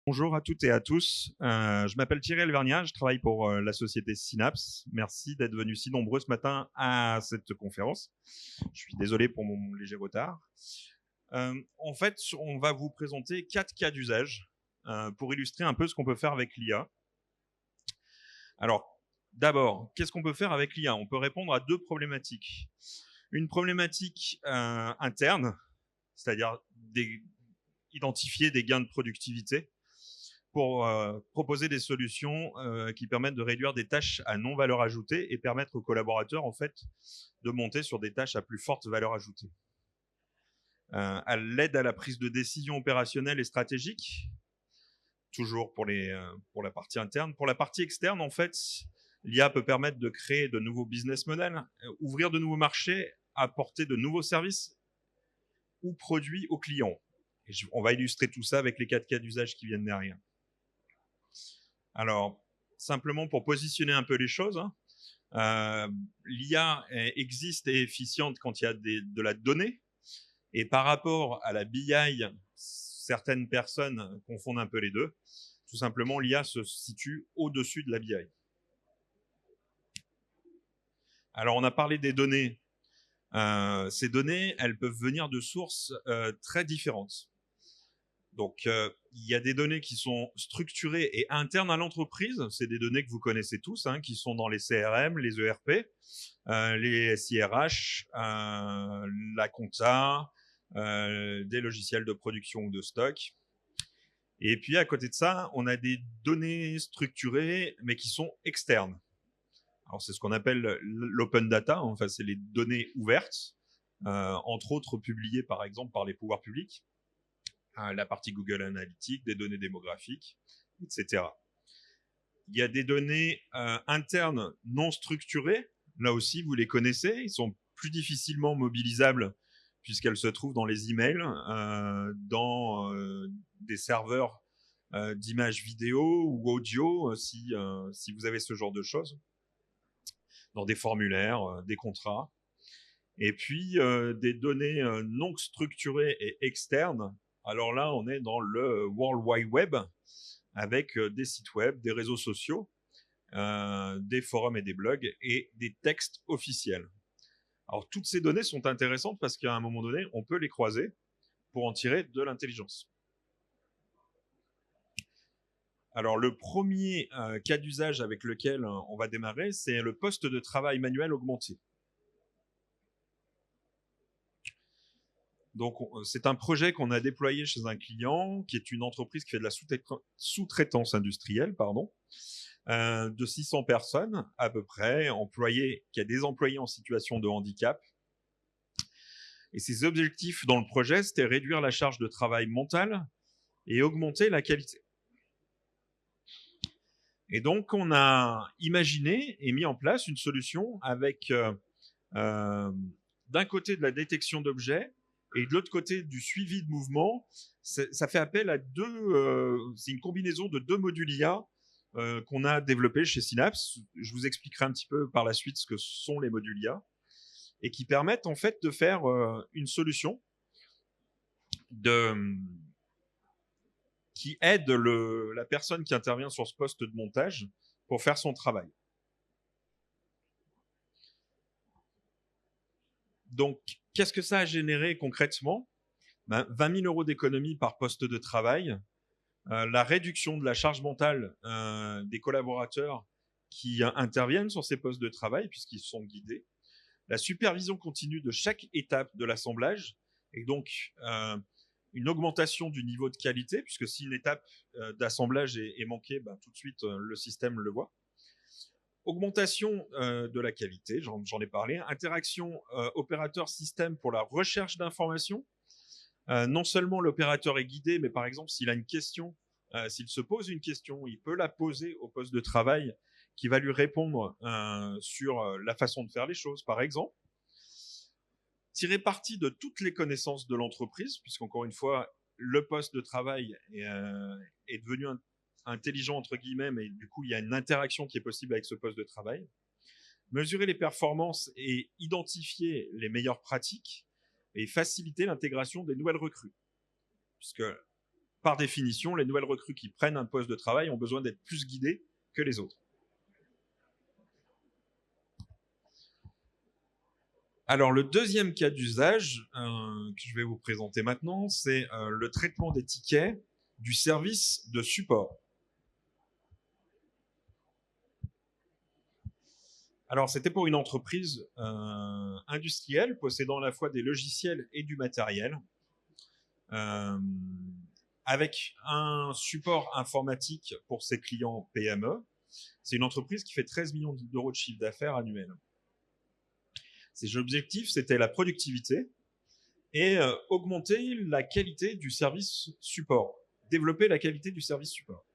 Bonjour à toutes et à tous. Je m'appelle Thierry Alvernia, je travaille pour la société Synapse. Merci d'être venus si nombreux ce matin à cette conférence. Je suis désolé pour mon léger retard. En fait, on va vous présenter 4 cas d'usage pour illustrer un peu ce qu'on peut faire avec l'IA. Alors, d'abord, qu'est-ce qu'on peut faire avec l'IA? On peut répondre à 2 problématiques. Une problématique interne, c'est-à-dire identifier des gains de productivité pour proposer des solutions qui permettent de réduire des tâches à non valeur ajoutée et permettre aux collaborateurs en fait de monter sur des tâches à plus forte valeur ajoutée. À l'aide à la prise de décision opérationnelle et stratégique, toujours pour la partie interne. Pour la partie externe, en fait, l'IA peut permettre de créer de nouveaux business models, ouvrir de nouveaux marchés, apporter de nouveaux services ou produits aux clients. Et on va illustrer tout ça avec les 4 cas d'usage qui viennent derrière. Alors, simplement pour positionner un peu les choses, l'IA existe et est efficiente quand il y a de la donnée. Et par rapport à la BI, certaines personnes confondent un peu les deux. Tout simplement, l'IA se situe au-dessus de la BI. Alors, on a parlé des données. Ces données, elles peuvent venir de sources très différentes. Donc, il y a des données qui sont structurées et internes à l'entreprise. C'est des données que vous connaissez tous, qui sont dans les CRM, les ERP, les SIRH, la compta, des logiciels de production ou de stock. Et puis, à côté de ça, on a des données structurées, mais qui sont externes. Alors, c'est ce qu'on appelle l'open data. Enfin, c'est les données ouvertes, entre autres publiées, par exemple, par les pouvoirs publics. La partie Google Analytics, des données démographiques, etc. Il y a des données internes non structurées. Là aussi, vous les connaissez. Ils sont plus difficilement mobilisables puisqu'elles se trouvent dans les emails, dans des serveurs d'images vidéo ou audio, si vous avez ce genre de choses, dans des formulaires, des contrats. Et puis, des données non structurées et externes. Alors là, on est dans le World Wide Web avec des sites web, des réseaux sociaux, des forums et des blogs et des textes officiels. Alors, toutes ces données sont intéressantes parce qu'à un moment donné, on peut les croiser pour en tirer de l'intelligence. Alors, le premier cas d'usage avec lequel on va démarrer, c'est le poste de travail manuel augmenté. Donc, c'est un projet qu'on a déployé chez un client qui est une entreprise qui fait de la sous-traitance industrielle, de 600 personnes à peu près, qui a des employés en situation de handicap. Et ses objectifs dans le projet, c'était réduire la charge de travail mentale et augmenter la qualité. Et donc, on a imaginé et mis en place une solution avec d'un côté de la détection d'objets et de l'autre côté du suivi de mouvement. Ça fait appel à c'est une combinaison de 2 modules IA qu'on a développés chez Synapse. Je vous expliquerai un petit peu par la suite ce que sont les modules IA et qui permettent en fait de faire une solution qui aide la personne qui intervient sur ce poste de montage pour faire son travail. Donc, qu'est-ce que ça a généré concrètement? 20 000 euros d'économie par poste de travail, la réduction de la charge mentale des collaborateurs qui interviennent sur ces postes de travail puisqu'ils sont guidés, la supervision continue de chaque étape de l'assemblage et donc une augmentation du niveau de qualité puisque si une étape d'assemblage est manquée, tout de suite le système le voit. Augmentation de la qualité, j'en ai parlé. Interaction opérateur-système pour la recherche d'informations. Non seulement l'opérateur est guidé, mais par exemple, s'il a une question, s'il se pose une question, il peut la poser au poste de travail qui va lui répondre sur la façon de faire les choses, par exemple. Tirer parti de toutes les connaissances de l'entreprise, puisqu'encore une fois, le poste de travail est devenu intelligent, entre guillemets, mais du coup, il y a une interaction qui est possible avec ce poste de travail. Mesurer les performances et identifier les meilleures pratiques et faciliter l'intégration des nouvelles recrues. Puisque par définition, les nouvelles recrues qui prennent un poste de travail ont besoin d'être plus guidées que les autres. Alors, le deuxième cas d'usage que je vais vous présenter maintenant, c'est le traitement des tickets du service de support. Alors, c'était pour une entreprise industrielle possédant à la fois des logiciels et du matériel, avec un support informatique pour ses clients PME. C'est une entreprise qui fait 13 millions d'euros de chiffre d'affaires annuel. Ses objectifs, c'était la productivité et augmenter la qualité du service support, développer la qualité du service support.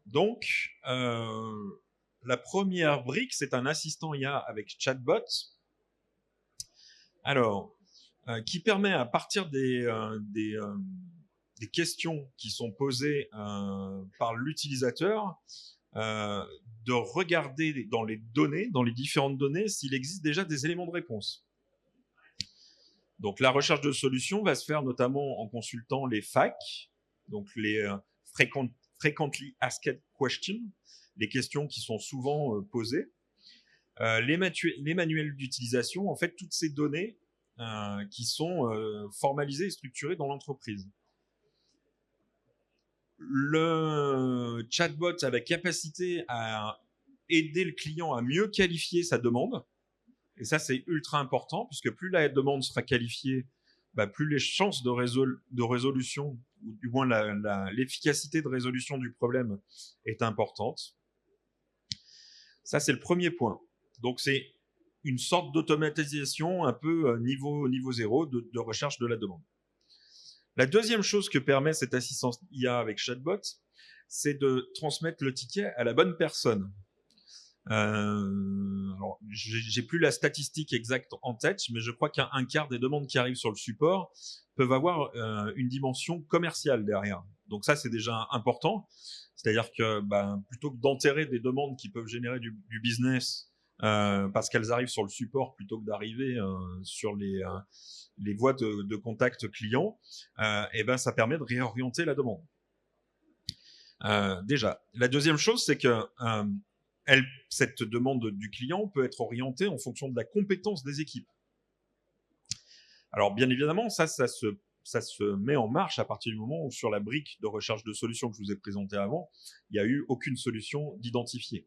Donc, la première brique, c'est un assistant IA avec chatbot. Alors, qui permet à partir des questions qui sont posées par l'utilisateur, de regarder dans les données, dans les différentes données, s'il existe déjà des éléments de réponse. Donc, la recherche de solutions va se faire notamment en consultant les FAQ, donc les Frequently Asked Questions, les questions qui sont souvent posées, les manuels d'utilisation, en fait, toutes ces données qui sont formalisées et structurées dans l'entreprise. Le chatbot a la capacité à aider le client à mieux qualifier sa demande. Et ça, c'est ultra important, puisque plus la demande sera qualifiée, plus les chances de résolution, ou du moins l'efficacité de résolution du problème est importante. Ça, c'est le premier point. Donc, c'est une sorte d'automatisation un peu niveau zéro de recherche de la demande. La deuxième chose que permet cette assistance IA avec chatbot, c'est de transmettre le ticket à la bonne personne. Alors, j'ai plus la statistique exacte en tête, mais je crois qu'un quart des demandes qui arrivent sur le support peuvent avoir une dimension commerciale derrière. Donc ça, c'est déjà important. C'est-à-dire que plutôt que d'enterrer des demandes qui peuvent générer du business parce qu'elles arrivent sur le support plutôt que d'arriver sur les voies de contact client, ça permet de réorienter la demande. Déjà. La deuxième chose, c'est que cette demande du client peut être orientée en fonction de la compétence des équipes. Alors, bien évidemment, ça se met en marche à partir du moment où, sur la brique de recherche de solutions que je vous ai présentée avant, il n'y a eu aucune solution d'identifier.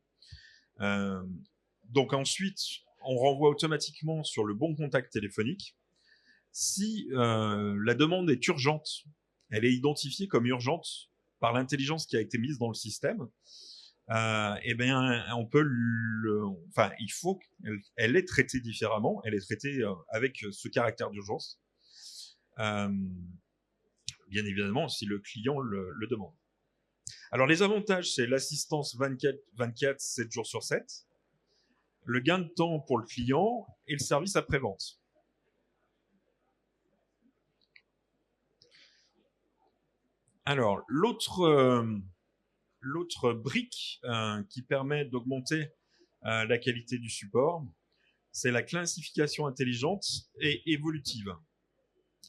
Donc ensuite, on renvoie automatiquement sur le bon contact téléphonique. Si la demande est urgente, elle est identifiée comme urgente par l'intelligence qui a été mise dans le système, on peut il faut qu'elle est traitée différemment, elle est traitée avec ce caractère d'urgence, bien évidemment si le client le demande. Alors les avantages, c'est l'assistance 7 jours sur 7, le gain de temps pour le client et le service après-vente. Alors l'autre brique qui permet d'augmenter la qualité du support, c'est la classification intelligente et évolutive.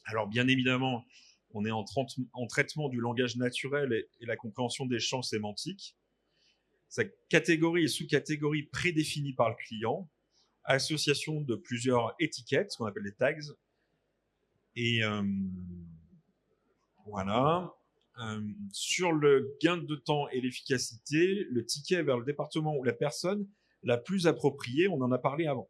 Alors bien évidemment, on est en traitement du langage naturel et la compréhension des champs sémantiques. Sa catégorie et sous-catégorie prédéfinie par le client, association de plusieurs étiquettes, ce qu'on appelle les tags. Et voilà. Sur le gain de temps et l'efficacité, le ticket vers le département ou la personne la plus appropriée, on en a parlé avant.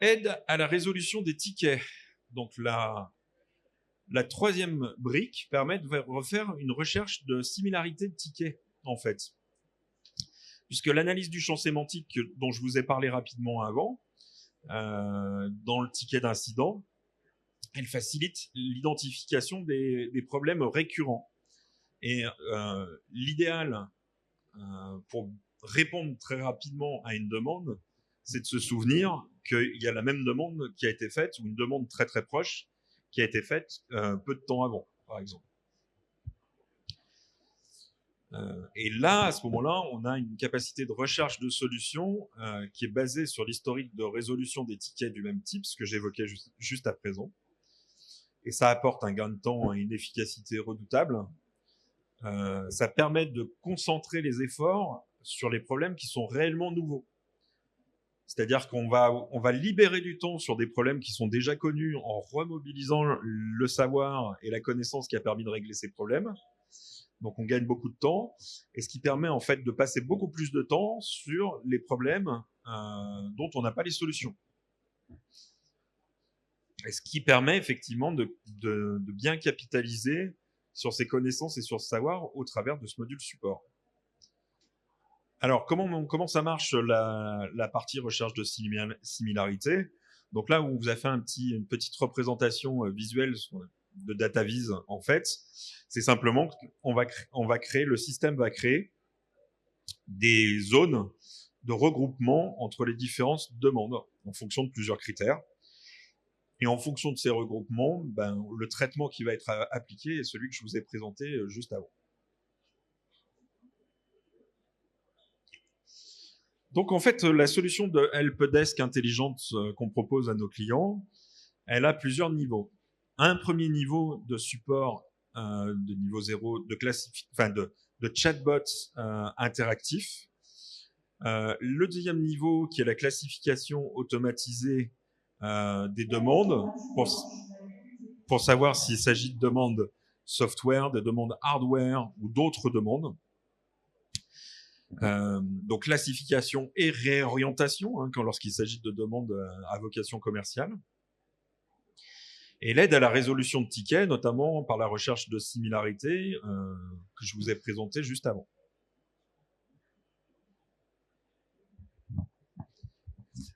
Aide à la résolution des tickets. Donc la troisième brique permet de refaire une recherche de similarité de tickets, en fait. Puisque l'analyse du champ sémantique dont je vous ai parlé rapidement avant, dans le ticket d'incident, elle facilite l'identification des problèmes récurrents. Et l'idéal pour répondre très rapidement à une demande, c'est de se souvenir qu'il y a la même demande qui a été faite, ou une demande très très proche, qui a été faite peu de temps avant, par exemple. Et là, à ce moment-là, on a une capacité de recherche de solutions qui est basée sur l'historique de résolution des tickets du même type, ce que j'évoquais juste à présent. Et ça apporte un gain de temps et une efficacité redoutable. Ça permet de concentrer les efforts sur les problèmes qui sont réellement nouveaux. C'est-à-dire qu'on va libérer du temps sur des problèmes qui sont déjà connus en remobilisant le savoir et la connaissance qui a permis de régler ces problèmes. Donc on gagne beaucoup de temps, et ce qui permet en fait de passer beaucoup plus de temps sur les problèmes dont on n'a pas les solutions. Et ce qui permet effectivement de bien capitaliser sur ces connaissances et sur ce savoir au travers de ce module support. Alors comment ça marche la partie recherche de similarité? Donc là, on vous a fait une petite représentation visuelle de DataVis en fait. C'est simplement le système va créer des zones de regroupement entre les différentes demandes en fonction de plusieurs critères. Et en fonction de ces regroupements, le traitement qui va être appliqué est celui que je vous ai présenté juste avant. Donc en fait, la solution de helpdesk intelligente qu'on propose à nos clients, elle a plusieurs niveaux. Un premier niveau de support de niveau 0, de chatbot interactif. Le deuxième niveau qui est la classification automatisée des demandes pour savoir s'il s'agit de demandes software, de demandes hardware ou d'autres demandes. Donc classification et réorientation lorsqu'il s'agit de demandes à vocation commerciale. Et l'aide à la résolution de tickets, notamment par la recherche de similarité que je vous ai présenté juste avant.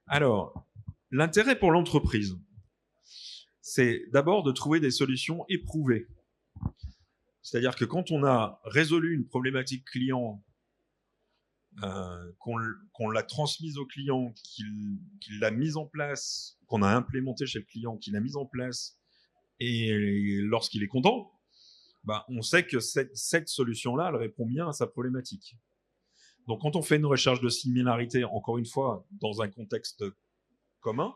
Alors, l'intérêt pour l'entreprise, c'est d'abord de trouver des solutions éprouvées. C'est-à-dire que quand on a résolu une problématique client, qu'on l'a transmise au client, qu'il l'a mise en place, qu'on a implémenté chez le client, qu'il l'a mise en place, et lorsqu'il est content, on sait que cette solution-là, elle répond bien à sa problématique. Donc, quand on fait une recherche de similarité, encore une fois, dans un contexte commun,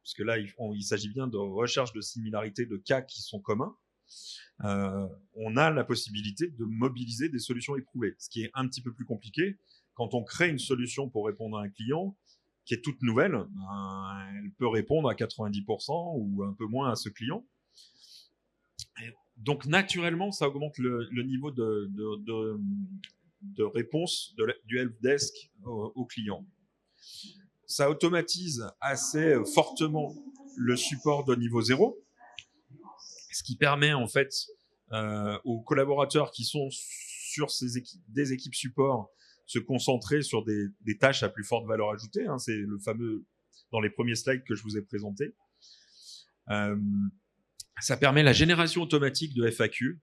parce que là, il s'agit bien de recherche de similarité de cas qui sont communs, on a la possibilité de mobiliser des solutions éprouvées, ce qui est un petit peu plus compliqué. Quand on crée une solution pour répondre à un client qui est toute nouvelle, elle peut répondre à 90% ou un peu moins à ce client. Et donc, naturellement, ça augmente le niveau de réponse du helpdesk au client. Ça automatise assez fortement le support de niveau 0, ce qui permet en fait aux collaborateurs qui sont sur des équipes support se concentrer sur des tâches à plus forte valeur ajoutée. C'est le fameux dans les premiers slides que je vous ai présenté. Ça permet la génération automatique de FAQ.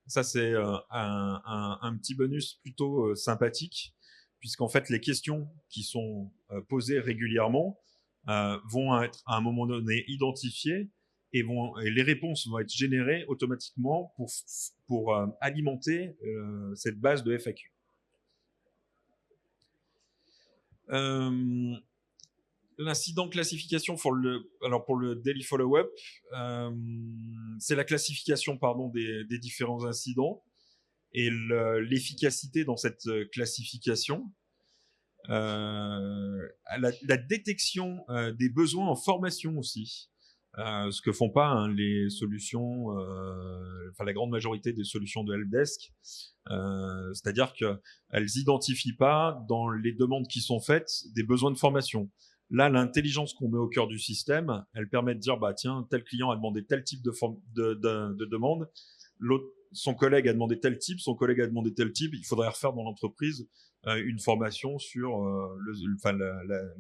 Ça, c'est un petit bonus plutôt sympathique, puisqu'en fait, les questions qui sont posées régulièrement vont être à un moment donné identifiées et les réponses vont être générées automatiquement pour alimenter cette base de FAQ. L'incident classification pour le daily follow-up, c'est la classification des différents incidents et l'efficacité dans cette classification. La détection des besoins en formation aussi, ce que font pas les solutions, la grande majorité des solutions de helpdesk, c'est-à-dire qu'elles identifient pas dans les demandes qui sont faites des besoins de formation. Là, l'intelligence qu'on met au cœur du système, elle permet de dire, tiens, tel client a demandé tel type de demande, son collègue a demandé tel type, son collègue a demandé tel type, il faudrait refaire dans l'entreprise une formation sur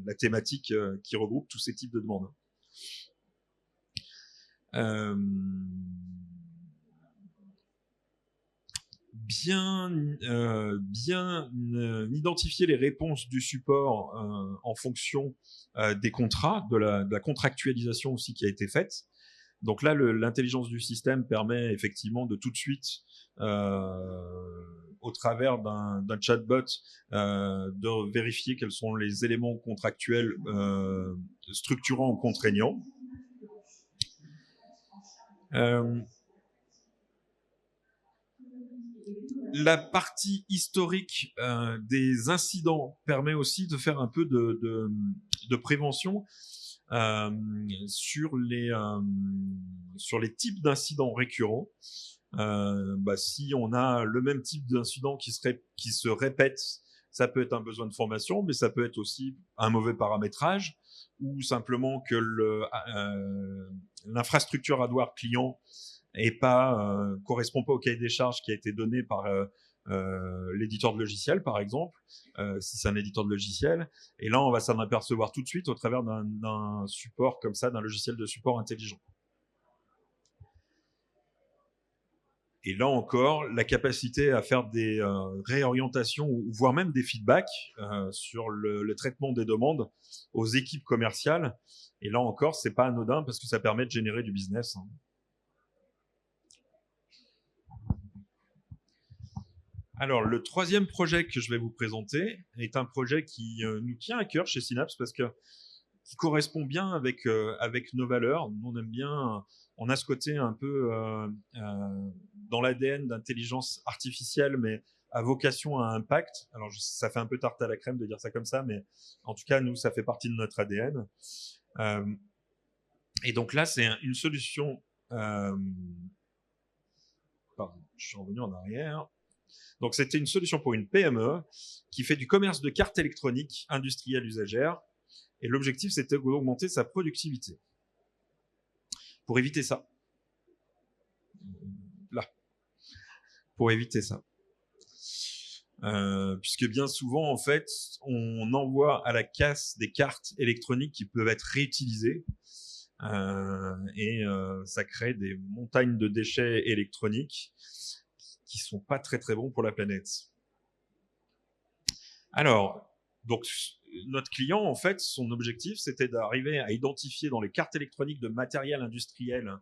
la thématique qui regroupe tous ces types de demandes. Bien identifier les réponses du support en fonction des contrats, de la contractualisation aussi qui a été faite. Donc là, l'intelligence du système permet effectivement de tout de suite au travers d'un chatbot, de vérifier quels sont les éléments contractuels structurants ou contraignants. La partie historique des incidents permet aussi de faire un peu de prévention sur les types d'incidents récurrents. Si on a le même type d'incident qui se répète, ça peut être un besoin de formation, mais ça peut être aussi un mauvais paramétrage ou simplement que l'infrastructure hardware client correspond pas au cahier des charges qui a été donné par l'éditeur de logiciel, par exemple, si c'est un éditeur de logiciel. Et là, on va s'en apercevoir tout de suite au travers d'un support comme ça, d'un logiciel de support intelligent. Et là encore, la capacité à faire des réorientations, voire même des feedbacks sur le traitement des demandes aux équipes commerciales. Et là encore, c'est pas anodin parce que ça permet de générer du business. Alors, le troisième projet que je vais vous présenter est un projet qui nous tient à cœur chez Synapse parce que qui correspond bien avec nos valeurs. Nous, on aime bien, on a ce côté un peu dans l'ADN d'intelligence artificielle, mais à vocation à impact. Alors, ça fait un peu tarte à la crème de dire ça comme ça, mais en tout cas, nous, ça fait partie de notre ADN. Et donc là, c'est une solution... pardon, je suis revenu en arrière. Donc, c'était une solution pour une PME qui fait du commerce de cartes électroniques industrielles usagères. Et l'objectif, c'était d'augmenter sa productivité. Pour éviter ça. Là. Pour éviter ça. Puisque bien souvent, en fait, on envoie à la casse des cartes électroniques qui peuvent être réutilisées. Ça crée des montagnes de déchets électroniques qui sont pas très très bons pour la planète. Alors, donc, notre client, en fait, son objectif, c'était d'arriver à identifier dans les cartes électroniques de matériel industriel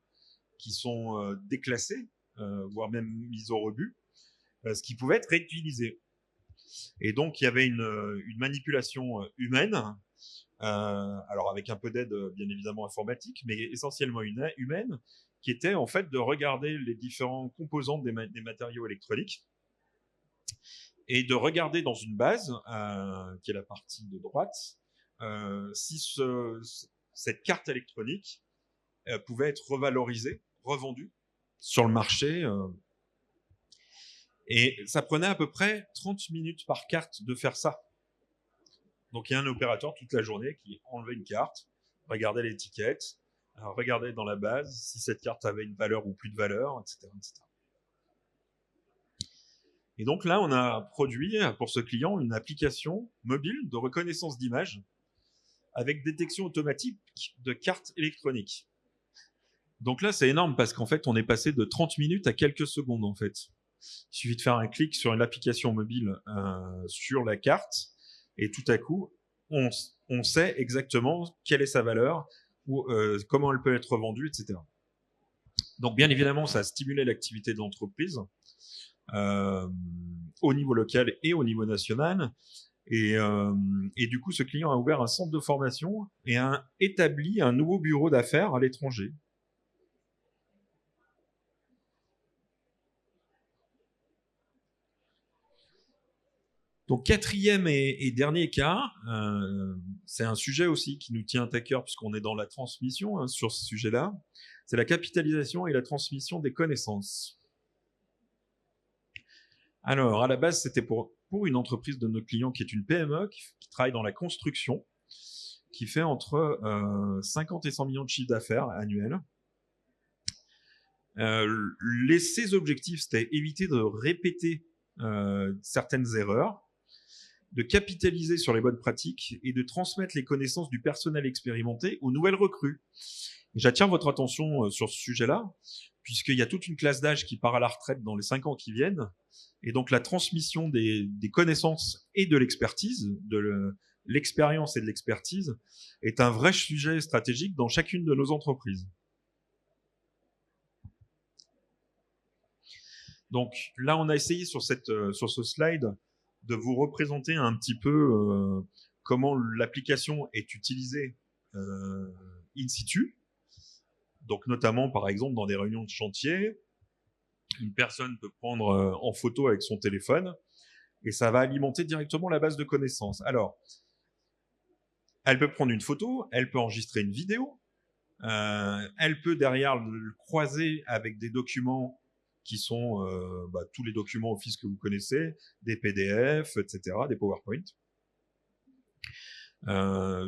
qui sont déclassées, voire même mises au rebut, ce qui pouvait être réutilisé. Et donc, il y avait une manipulation humaine, alors avec un peu d'aide, bien évidemment, informatique, mais essentiellement humaine, qui était en fait de regarder les différents composants des matériaux électroniques et de regarder dans une base, qui est la partie de droite, si cette carte électronique pouvait être revalorisée, revendue sur le marché. Et ça prenait à peu près 30 minutes par carte de faire ça. Donc il y a un opérateur toute la journée qui enlevait une carte, regardait l'étiquette, regardait dans la base si cette carte avait une valeur ou plus de valeur, etc., etc. Et donc là, on a produit pour ce client une application mobile de reconnaissance d'image avec détection automatique de cartes électroniques. Donc là, c'est énorme parce qu'en fait, on est passé de 30 minutes à quelques secondes, en fait. Il suffit de faire un clic sur l'application mobile sur la carte et tout à coup, on sait exactement quelle est sa valeur ou comment elle peut être revendue, etc. Donc bien évidemment, ça a stimulé l'activité de l'entreprise au niveau local et au niveau national. Et du coup, ce client a ouvert un centre de formation et a établi un nouveau bureau d'affaires à l'étranger. Donc, quatrième et dernier cas, c'est un sujet aussi qui nous tient à cœur puisqu'on est dans la transmission sur ce sujet-là. C'est la capitalisation et la transmission des connaissances. Alors, à la base, c'était pour une entreprise de nos clients qui est une PME qui travaille dans la construction, qui fait entre 50 et 100 millions de chiffres d'affaires annuels. Ses objectifs, c'était éviter de répéter certaines erreurs, de capitaliser sur les bonnes pratiques et de transmettre les connaissances du personnel expérimenté aux nouvelles recrues. J'attire votre attention sur ce sujet-là, puisqu'il y a toute une classe d'âge qui part à la retraite dans les 5 ans qui viennent, et donc la transmission des connaissances et de l'expertise, de l'expérience et de l'expertise, est un vrai sujet stratégique dans chacune de nos entreprises. Donc là, on a essayé sur ce slide de vous représenter un petit peu comment l'application est utilisée in situ. Donc notamment, par exemple, dans des réunions de chantier, une personne peut prendre en photo avec son téléphone et ça va alimenter directement la base de connaissances. Alors, elle peut prendre une photo, elle peut enregistrer une vidéo, elle peut derrière le croiser avec des documents qui sont tous les documents Office que vous connaissez, des PDF, etc., des PowerPoint,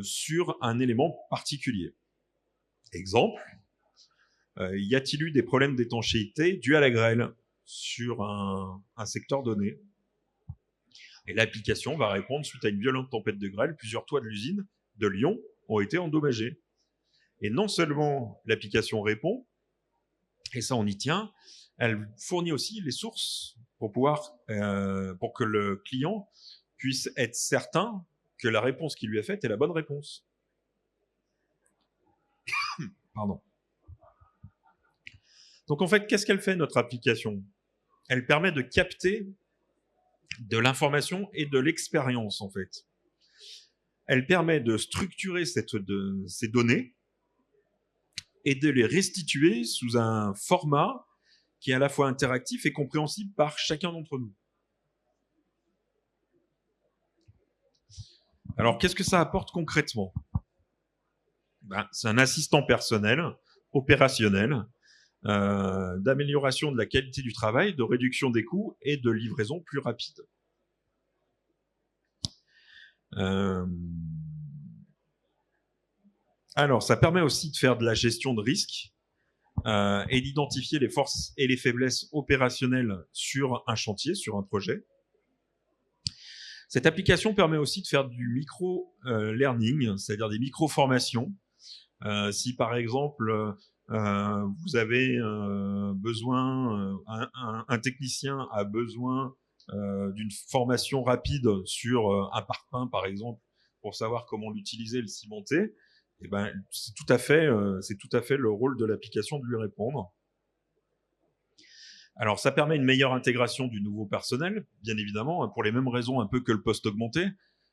sur un élément particulier. Exemple, y a-t-il eu des problèmes d'étanchéité dus à la grêle sur un secteur donné? Et l'application va répondre, suite à une violente tempête de grêle, plusieurs toits de l'usine de Lyon ont été endommagés. Et non seulement l'application répond, et ça on y tient, elle fournit aussi les sources pour pour que le client puisse être certain que la réponse qui lui est faite est la bonne réponse. Pardon. Donc en fait, qu'est-ce qu'elle fait, notre application? Elle permet de capter de l'information et de l'expérience, en fait. Elle permet de structurer ces données et de les restituer sous un format qui est à la fois interactif et compréhensible par chacun d'entre nous. Alors, qu'est-ce que ça apporte concrètement? C'est un assistant personnel, opérationnel, d'amélioration de la qualité du travail, de réduction des coûts et de livraison plus rapide. Alors, ça permet aussi de faire de la gestion de risque et d'identifier les forces et les faiblesses opérationnelles sur un chantier, sur un projet. Cette application permet aussi de faire du micro-learning, c'est-à-dire des micro-formations. Si par exemple, vous avez besoin, un technicien a besoin d'une formation rapide sur un parpaing, par exemple, pour savoir comment l'utiliser, le cimenter, eh ben, c'est tout à fait le rôle de l'application de lui répondre. Alors, ça permet une meilleure intégration du nouveau personnel, bien évidemment, pour les mêmes raisons un peu que le poste augmenté.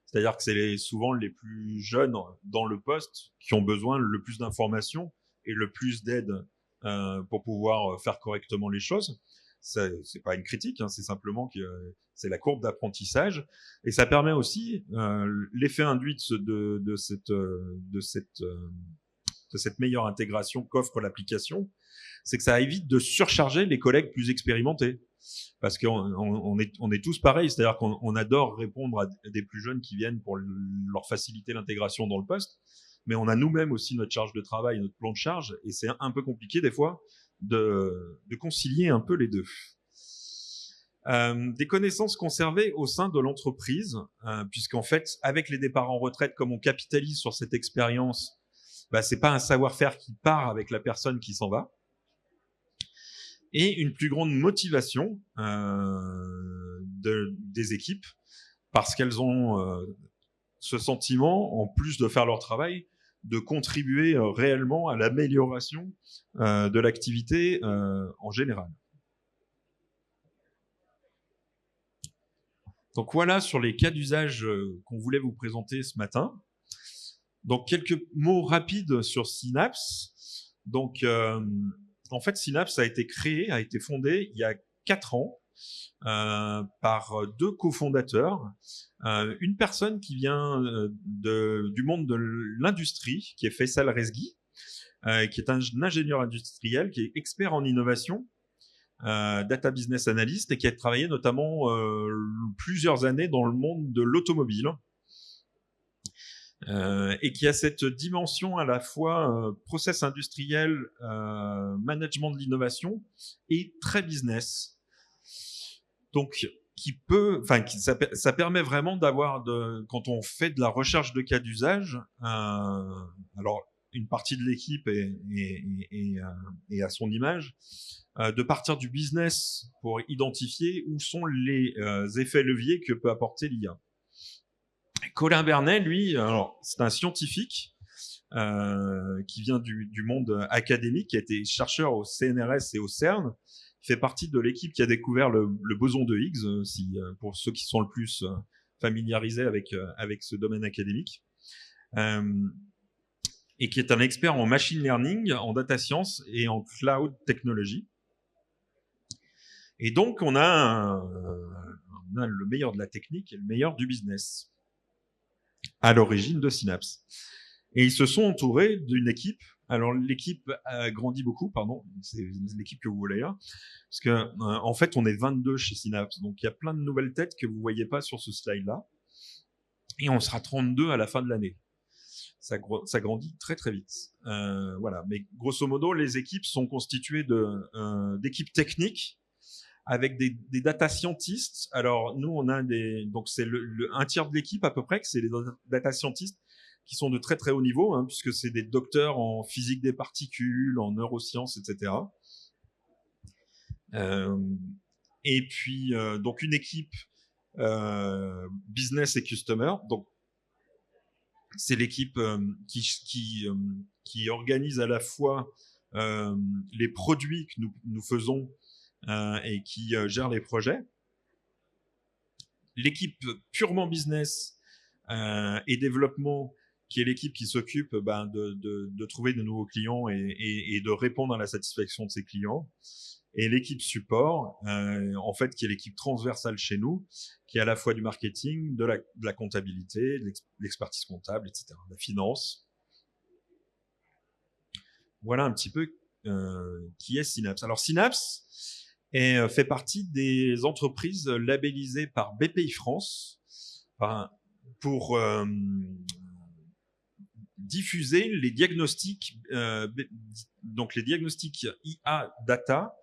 C'est-à-dire que c'est souvent les plus jeunes dans le poste qui ont besoin le plus d'informations et le plus d'aide pour pouvoir faire correctement les choses. C'est pas une critique, hein, c'est simplement que c'est la courbe d'apprentissage. Et ça permet aussi l'effet induit de cette meilleure intégration qu'offre l'application, c'est que ça évite de surcharger les collègues plus expérimentés. Parce qu'on est tous pareils, c'est-à-dire qu'on adore répondre à des plus jeunes qui viennent pour leur faciliter l'intégration dans le poste, mais on a nous-mêmes aussi notre charge de travail, notre plan de charge, et c'est un peu compliqué des fois de concilier un peu les deux. Des connaissances conservées au sein de l'entreprise, puisqu'en fait, avec les départs en retraite, comme on capitalise sur cette expérience, c'est pas un savoir-faire qui part avec la personne qui s'en va, et une plus grande motivation des équipes, parce qu'elles ont ce sentiment, en plus de faire leur travail, de contribuer réellement à l'amélioration de l'activité en général. Donc voilà sur les cas d'usage qu'on voulait vous présenter ce matin. Donc quelques mots rapides sur Synapse. Donc en fait, Synapse a été fondé il y a 4 ans par 2 cofondateurs. Une personne qui vient du monde de l'industrie, qui est Faisal Rezghi, qui est un ingénieur industriel, qui est expert en innovation, data business analyst, et qui a travaillé notamment plusieurs années dans le monde de l'automobile. Et qui a cette dimension à la fois process industriel, management de l'innovation et très business. Donc, ça permet vraiment d'avoir, quand on fait de la recherche de cas d'usage, alors une partie de l'équipe est à son image, de partir du business pour identifier où sont les effets leviers que peut apporter l'IA. Colin Bernet, lui, c'est un scientifique qui vient du monde académique, qui a été chercheur au CNRS et au CERN, fait partie de l'équipe qui a découvert le boson de Higgs, pour ceux qui sont le plus familiarisés avec ce domaine académique, et qui est un expert en machine learning, en data science et en cloud technology. Et donc, on a le meilleur de la technique et le meilleur du business à l'origine de Synapse. Et ils se sont entourés d'une équipe. Alors, l'équipe a grandi beaucoup, pardon, c'est l'équipe que vous voyez là, parce que en fait, on est 22 chez Synapse, donc il y a plein de nouvelles têtes que vous voyez pas sur ce slide-là, et on sera 32 à la fin de l'année. Ça grandit très très vite. Voilà, mais grosso modo, les équipes sont constituées d'équipes techniques avec des data scientists. Alors nous, on a donc c'est un tiers de l'équipe à peu près que c'est les data scientists qui sont de très très haut niveau, hein, puisque c'est des docteurs en physique des particules, en neurosciences, etc. Et puis donc une équipe business et customer. Donc c'est l'équipe qui organise à la fois les produits que nous faisons et qui gère les projets. L'équipe purement business et développement, qui est l'équipe qui s'occupe de trouver de nouveaux clients et de répondre à la satisfaction de ses clients. Et l'équipe support, en fait, qui est l'équipe transversale chez nous, qui est à la fois du marketing, de la comptabilité, de l'expertise comptable, etc., de la finance. Voilà un petit peu qui est Synapse. Alors Synapse fait partie des entreprises labellisées par BPI France pour diffuser les diagnostics, donc les diagnostics IA data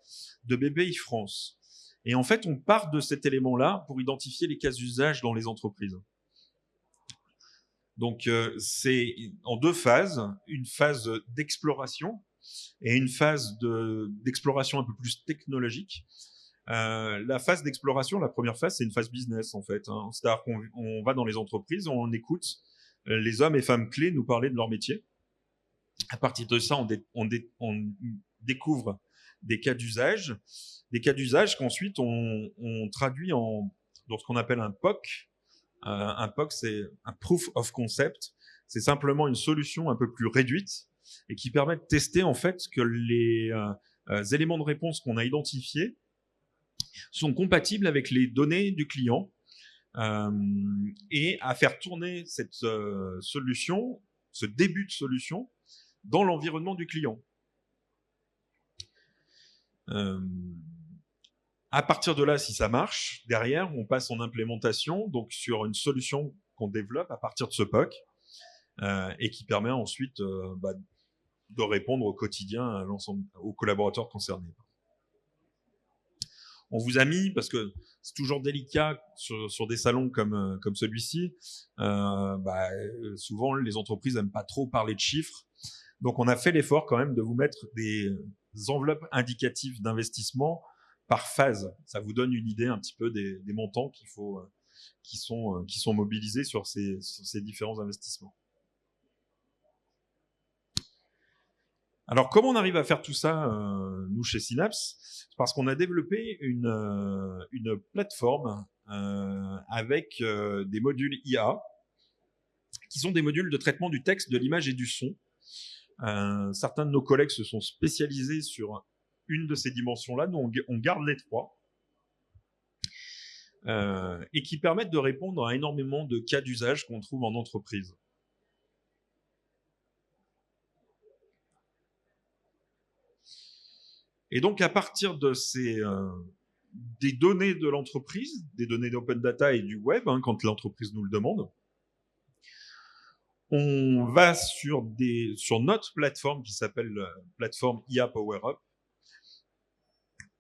de BPI France. Et en fait, on part de cet élément-là pour identifier les cas d'usage dans les entreprises. Donc, c'est en deux phases, une phase d'exploration et une phase d'exploration un peu plus technologique. La phase d'exploration, la première phase, c'est une phase business en fait, hein. C'est-à-dire qu'on va dans les entreprises, on écoute les hommes et femmes clés nous parler de leur métier. À partir de ça, on découvre des cas d'usage qu'ensuite on traduit dans ce qu'on appelle un POC. Un POC, c'est un Proof of Concept. C'est simplement une solution un peu plus réduite et qui permet de tester en fait que les éléments de réponse qu'on a identifiés sont compatibles avec les données du client et à faire tourner cette solution, ce début de solution, dans l'environnement du client. À partir de là, si ça marche, derrière, on passe en implémentation, donc sur une solution qu'on développe à partir de ce POC et qui permet ensuite de répondre au quotidien à l'ensemble, aux collaborateurs concernés. On vous a mis, parce que c'est toujours délicat sur des salons comme celui-ci, souvent les entreprises n'aiment pas trop parler de chiffres. Donc on a fait l'effort quand même de vous mettre des enveloppes indicatives d'investissement par phase. Ça vous donne une idée un petit peu des montants qui sont mobilisés sur ces différents investissements. Alors, comment on arrive à faire tout ça, nous, chez Synapse? C'est parce qu'on a développé une plateforme avec des modules IA, qui sont des modules de traitement du texte, de l'image et du son. Certains de nos collègues se sont spécialisés sur une de ces dimensions-là. Nous, on garde les trois. Et qui permettent de répondre à énormément de cas d'usage qu'on trouve en entreprise. Et donc, à partir de des données de l'entreprise, des données d'open data et du web, hein, quand l'entreprise nous le demande, on va sur notre plateforme qui s'appelle plateforme IA PowerUp,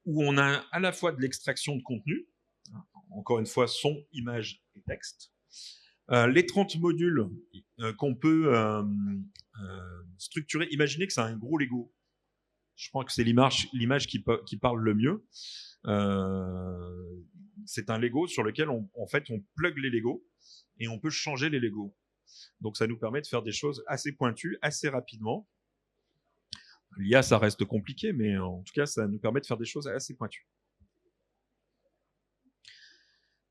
où on a à la fois de l'extraction de contenu, encore une fois, son, image et texte, les 30 modules qu'on peut structurer. Imaginez que c'est un gros Lego. Je crois que c'est l'image qui parle le mieux. C'est un Lego sur lequel on plug les Legos et on peut changer les Legos. Donc ça nous permet de faire des choses assez pointues, assez rapidement. L'IA, ça reste compliqué, mais en tout cas, ça nous permet de faire des choses assez pointues.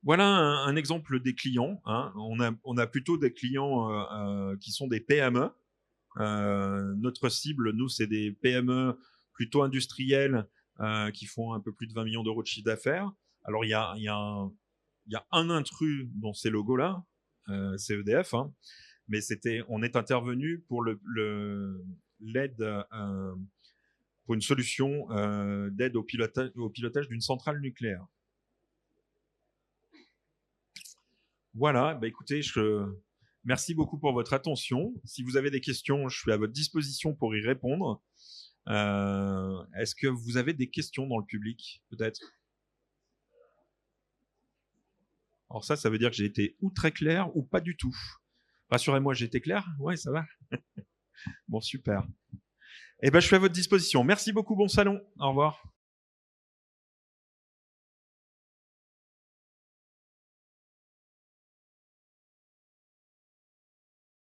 Voilà un exemple des clients. Hein. On a plutôt des clients qui sont des PME. Notre cible, nous, c'est des PME plutôt industrielles qui font un peu plus de 20 millions d'euros de chiffre d'affaires. Alors, il y a un intrus dans ces logos-là, c'est EDF, hein, mais on est intervenu pour l'aide, pour une solution d'aide au pilotage d'une centrale nucléaire. Voilà, bah écoutez, merci beaucoup pour votre attention. Si vous avez des questions, je suis à votre disposition pour y répondre. Est-ce que vous avez des questions dans le public, peut-être? Alors ça veut dire que j'ai été ou très clair ou pas du tout. Rassurez-moi, j'ai été clair? Ouais, ça va. Bon, super. Eh ben, je suis à votre disposition. Merci beaucoup, bon salon. Au revoir.